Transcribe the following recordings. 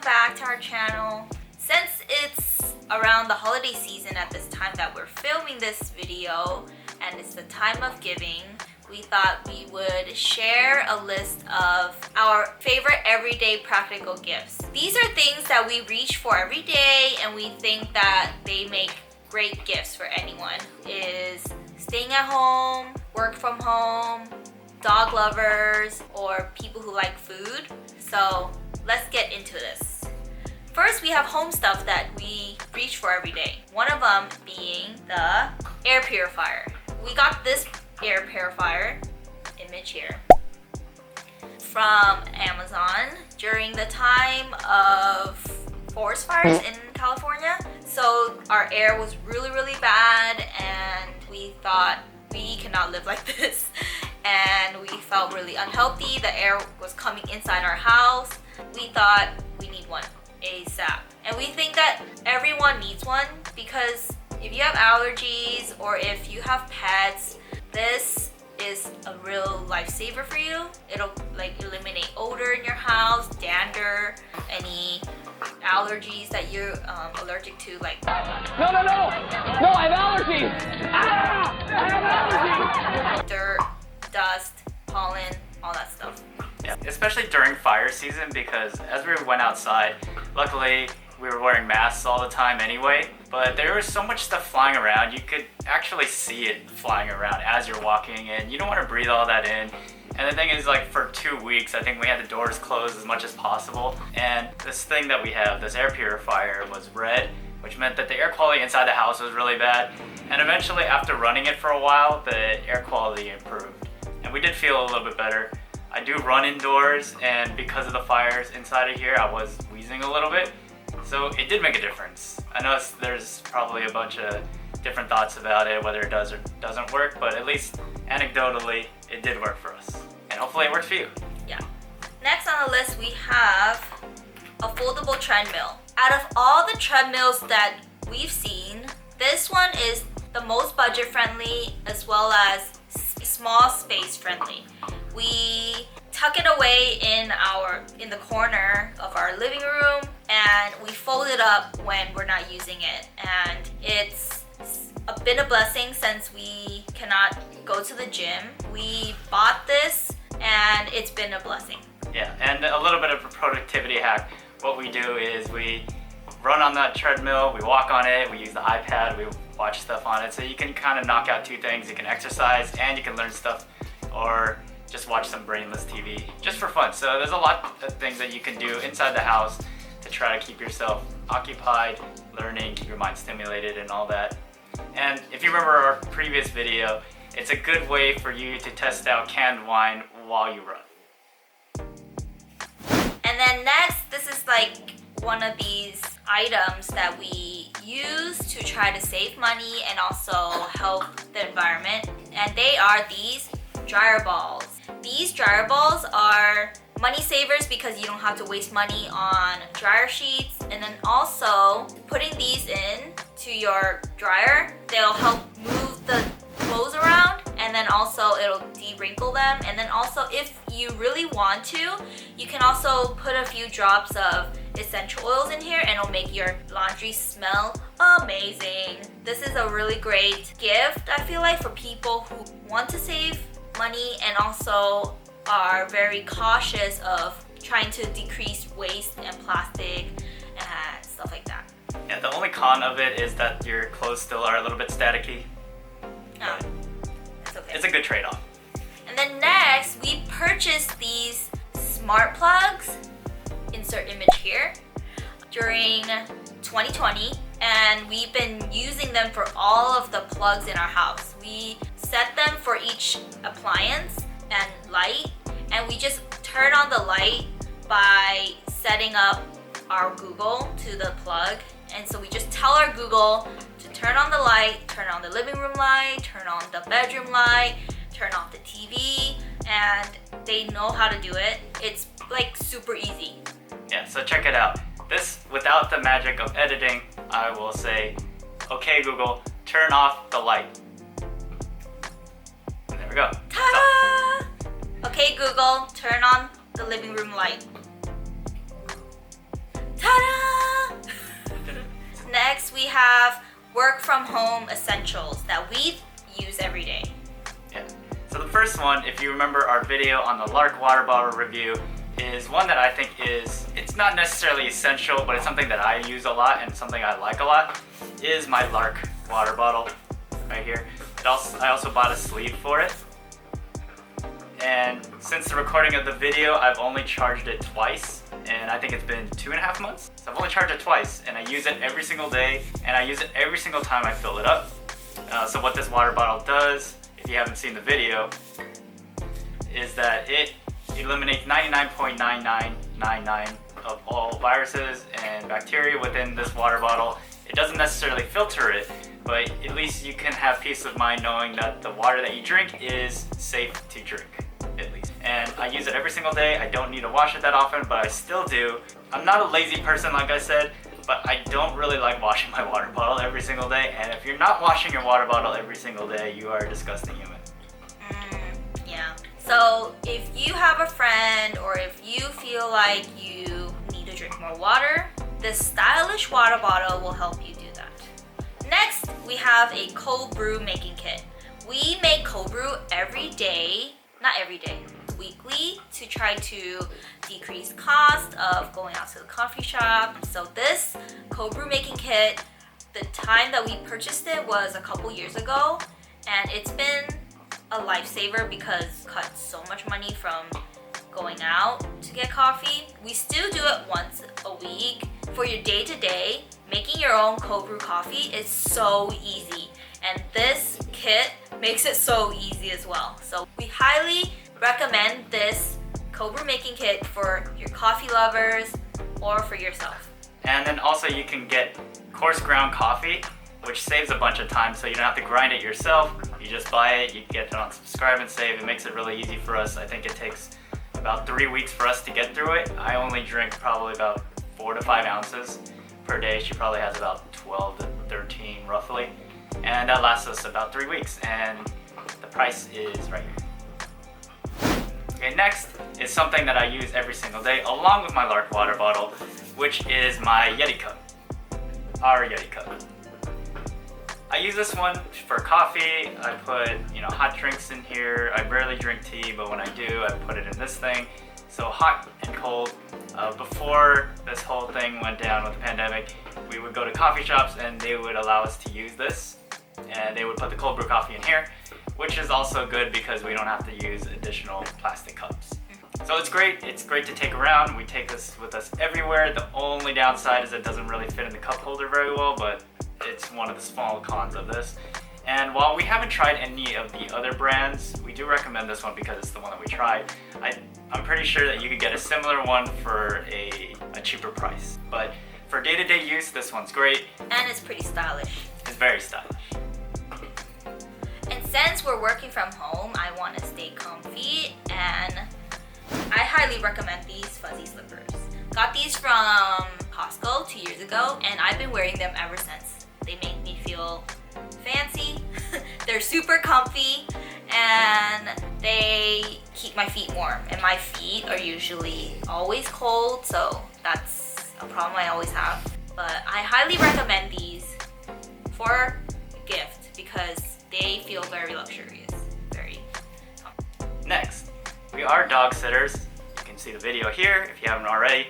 back to our channel. Since it's around the holiday season at this time that we're filming this video and it's the time of giving, we thought we would share a list of our favorite everyday practical gifts. These are things that we reach for every day and we think that they make great gifts for anyone. Is staying at home, work from home, dog lovers, or people who like food. So let's get into this. First, we have home stuff that we reach for every day. One of them being the air purifier. We got this air purifier, image here, from Amazon during the time of forest fires in California. So our air was really bad and we thought we cannot live like this. And we felt really unhealthy. The air was coming inside our house. We thought we need one ASAP. And we think that everyone needs one because if you have allergies or if you have pets, this is a real lifesaver for you. It'll like eliminate odor in your house, dander, any allergies that you're allergic to, like No, I have allergies. I have allergies. Dirt, dust, pollen, all that stuff. Yeah, especially during fire season, because as we went outside, luckily we were wearing masks all the time anyway, but there was so much stuff flying around, you could actually see it flying around as you're walking, and you don't want to breathe all that in. And the thing is, like, for 2 weeks, I think we had the doors closed as much as possible, and this thing that we have, this air purifier, was red, which meant that the air quality inside the house was really bad, and eventually after running it for a while, the air quality improved, and we did feel a little bit better. I do run indoors, and because of the fires inside of here, I was wheezing a little bit, so it did make a difference. I know there's probably a bunch of different thoughts about it, whether it does or doesn't work, but at least anecdotally, it did work for us. And hopefully it works for you. Yeah. Next on the list, we have a foldable treadmill. Out of all the treadmills that we've seen, this one is the most budget friendly as well as small space friendly. We tuck it away in the corner of our living room and we fold it up when we're not using it, and it's been a blessing since we cannot go to the gym. We bought this and it's been a blessing. Yeah, and a little bit of a productivity hack. What we do is we run on that treadmill, we walk on it, we use the iPad, we watch stuff on it, so you can kind of knock out two things. You can exercise and you can learn stuff, or just watch some brainless TV just for fun. So there's a lot of things that you can do inside the house to try to keep yourself occupied, learning, keep your mind stimulated and all that. And if you remember our previous video, it's a good way for you to test out canned wine while you run. And then next, this is like one of these items that we use to try to save money and also help the environment. And they are these dryer balls. These dryer balls are money savers because you don't have to waste money on dryer sheets. And then also putting these in to your dryer, they'll help move the clothes around, and then also it'll de-wrinkle them. And then also if you really want to, you can also put a few drops of essential oils in here and it'll make your laundry smell amazing. This is a really great gift, I feel like, for people who want to save money and also are very cautious of trying to decrease waste and plastic and stuff like that. Yeah, the only con of it is that your clothes still are a little bit staticky. No, it's okay. It's a good trade-off. And then next, we purchased these smart plugs, insert image here, during 2020, and we've been using them for all of the plugs in our house. We set them for each appliance and light, and we just turn on the light by setting up our Google to the plug. And so we just tell our Google to turn on the light, turn on the living room light, turn on the bedroom light, turn off the TV, and they know how to do it. It's like super easy. Yeah, so check it out. This, without the magic of editing, I will say, okay Google, turn off the light. And there we go. Ta-da! Okay Google, turn on the living room light. Ta-da! Next, we have work from home essentials that we use every day. Yeah. So the first one, if you remember our video on the Lark water bottle review, is one that I think it's not necessarily essential, but it's something that I use a lot and something I like a lot, is my Lark water bottle right here. I also bought a sleeve for it. And since the recording of the video, I've only charged it twice, and I think it's been 2.5 months. So I've only charged it twice, and I use it every single day, and I use it every single time I fill it up. So what this water bottle does, if you haven't seen the video, is that it eliminates 99.9999 of all viruses and bacteria within this water bottle. It doesn't necessarily filter it, but at least you can have peace of mind knowing that the water that you drink is safe to drink, at least. And I use it every single day. I don't need to wash it that often, but I still do. I'm not a lazy person, like I said, but I don't really like washing my water bottle every single day. And if you're not washing your water bottle every single day, you are a disgusting human. Yeah. So if you have a friend or if you feel like you need to drink more water, this stylish water bottle will help you do that. Next, we have a cold brew making kit. We make cold brew every day, not every day, weekly, to try to decrease cost of going out to the coffee shop. So this cold brew making kit, the time that we purchased it was a couple years ago, and it's been a lifesaver because it cuts so much money from going out to get coffee. We still do it once a week. For your day-to-day, making your own cold brew coffee is so easy, and this kit makes it so easy as well. So we highly recommend this cold brew making kit for your coffee lovers or for yourself. And then also you can get coarse ground coffee, which saves a bunch of time, so you don't have to grind it yourself. You just buy it, you get it on Subscribe and Save. It makes it really easy for us. I think it takes about 3 weeks for us to get through it. I only drink probably about 4 to 5 ounces per day. She probably has about 12 to 13 roughly. And that lasts us about 3 weeks, and the price is right here. Okay, next is something that I use every single day along with my Lark water bottle, which is my Yeti cup. Our Yeti cup. I use this one for coffee. I put, hot drinks in here. I rarely drink tea, but when I do, I put it in this thing. So hot and cold. Before this whole thing went down with the pandemic, we would go to coffee shops and they would allow us to use this. And they would put the cold brew coffee in here, which is also good because we don't have to use additional plastic cups. So it's great to take around. We take this with us everywhere. The only downside is it doesn't really fit in the cup holder very well, but it's one of the small cons of this. And while we haven't tried any of the other brands, we do recommend this one because it's the one that we tried. I'm pretty sure that you could get a similar one for a cheaper price. But for day-to-day use, this one's great. And it's pretty stylish. It's very stylish. And since we're working from home, I want to stay comfy, and I highly recommend these fuzzy slippers. Got these from Costco 2 years ago, and I've been wearing them ever since. They make me feel fancy, they're super comfy, and they keep my feet warm. And my feet are usually always cold, so that's a problem I always have. But I highly recommend these for a gift because they feel very luxurious, very comfy. Next, we are dog sitters. You can see the video here if you haven't already.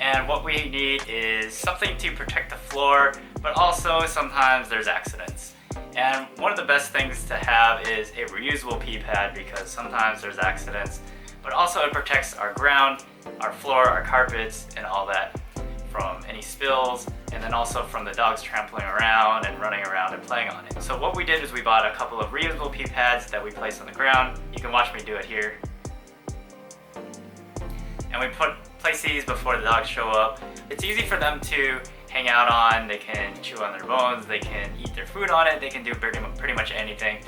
And what we need is something to protect the floor, but also sometimes there's accidents. And one of the best things to have is a reusable pee pad because sometimes there's accidents, but also it protects our ground, our floor, our carpets, and all that from any spills, and then also from the dogs trampling around and running around and playing on it. So what we did is we bought a couple of reusable pee pads that we place on the ground. You can watch me do it here. And we place these before the dogs show up. It's easy for them to hang out on. They can chew on their bones, they can eat their food on it, they can do pretty much anything.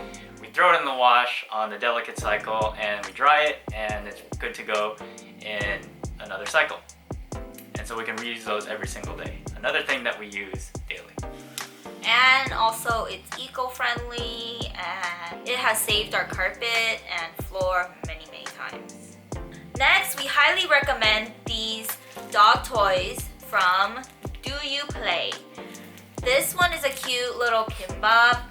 We throw it in the wash on the delicate cycle and we dry it, and it's good to go in another cycle. And so we can reuse those every single day. Another thing that we use daily. And also it's eco-friendly, and it has saved our carpet and floor many, many times. Next, we highly recommend these dog toys from Do You Play. This one is a cute little kimbap,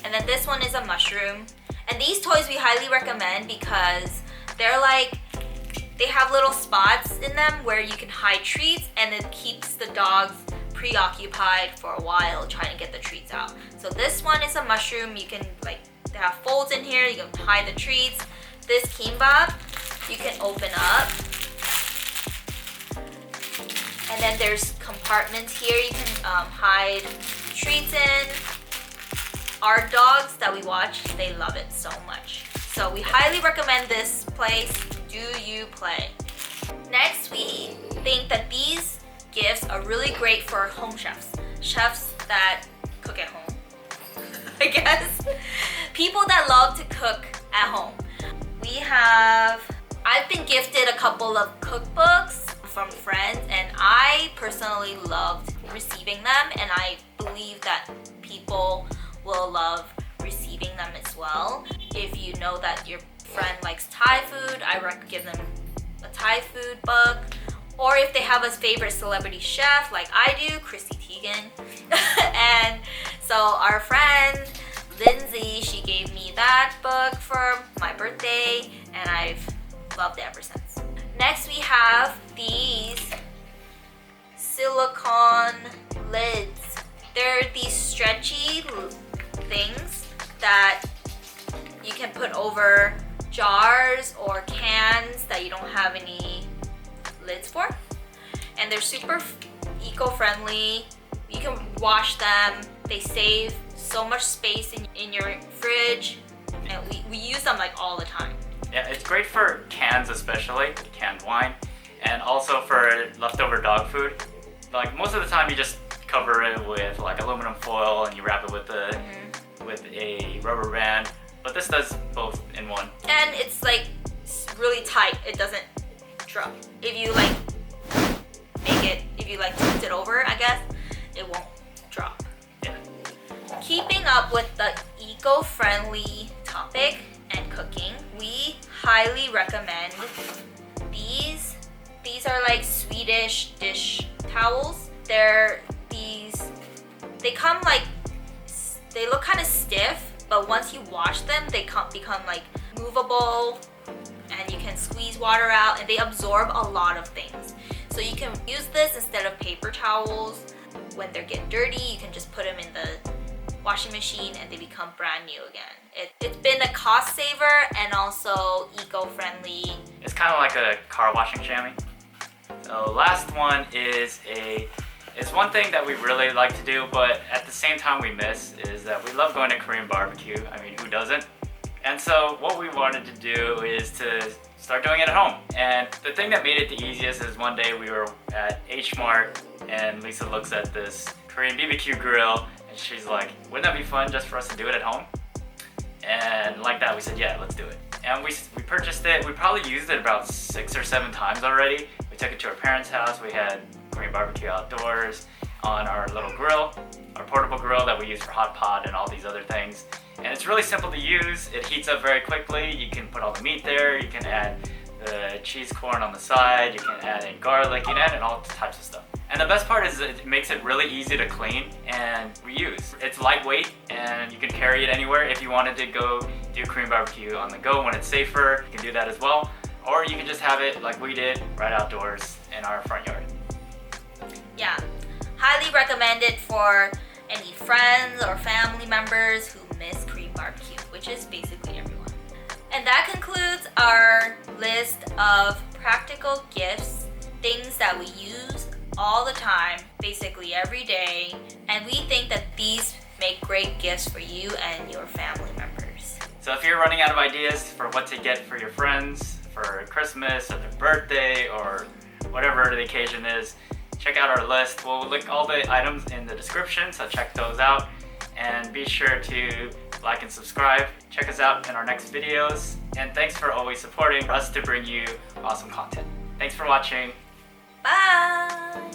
and then this one is a mushroom. And these toys we highly recommend because they're like, they have little spots in them where you can hide treats, and it keeps the dogs preoccupied for a while trying to get the treats out. So this one is a mushroom. You can like, they have folds in here, you can hide the treats. This kimbap you can open up, and then there's compartments here you can hide treats in. Our dogs that we watch, they love it so much. So we highly recommend this place, Do You Play. Next, we think that these gifts are really great for home chefs. Chefs that cook at home, I guess. People that love to cook at home. I've been gifted a couple of cookbooks from friends, and I personally loved receiving them, and I believe that people will love receiving them as well. If you know that your friend likes Thai food, I recommend give them a Thai food book. Or if they have a favorite celebrity chef like I do, Chrissy Teigen. And so our friend Lindsay, she gave me that book for my birthday, and I've loved it ever since. Next we have these silicone lids. They're these stretchy things that you can put over jars or cans that you don't have any lids for. And they're super eco-friendly. You can wash them. They save so much space in your fridge, and we use them like all the time. Yeah, it's great for cans, especially canned wine, and also for leftover dog food. Like most of the time you just cover it with like aluminum foil and you wrap it with a rubber band, but this does both in one. And it's like really tight. It doesn't drop. If you like tilt it over, I guess, it won't drop. Yeah. Keeping up with the eco-friendly topic and cooking, we highly recommend these. These are like Swedish dish towels. They look kind of stiff, but once you wash them, they become like movable, and you can squeeze water out, and they absorb a lot of things. So you can use this instead of paper towels. When they get dirty, you can just put them in the washing machine and they become brand new again. It's been a cost saver and also eco-friendly. It's kind of like a car washing chamois. So last one is one thing that we really like to do, but at the same time we miss, is that we love going to Korean barbecue. I mean, who doesn't? And so what we wanted to do is to start doing it at home. And the thing that made it the easiest is one day we were at H Mart and Lisa looks at this Korean BBQ grill and she's like, wouldn't that be fun just for us to do it at home? And like that we said, yeah, let's do it. And we purchased it. We probably used it about 6 or 7 times already. We took it to our parents' house. We had Korean barbecue outdoors on our little grill, our portable grill that we use for hot pot and all these other things. And it's really simple to use. It heats up very quickly. You can put all the meat there. You can add the cheese corn on the side. You can add in garlic. You can add in all types of stuff. And the best part is it makes it really easy to clean and reuse. It's lightweight and you can carry it anywhere. If you wanted to go do Korean barbecue on the go when it's safer, you can do that as well. Or you can just have it like we did right outdoors in our front yard. Yeah, highly recommend it for any friends or family members who miss Korean barbecue, which is basically everyone. And that concludes our list of practical gifts, things that we use all the time, basically every day. And we think that these make great gifts for you and your family members. So if you're running out of ideas for what to get for your friends, for Christmas or their birthday or whatever the occasion is, check out our list. We'll link all the items in the description, so check those out. And be sure to like and subscribe. Check us out in our next videos. And thanks for always supporting us to bring you awesome content. Thanks for watching. Bye!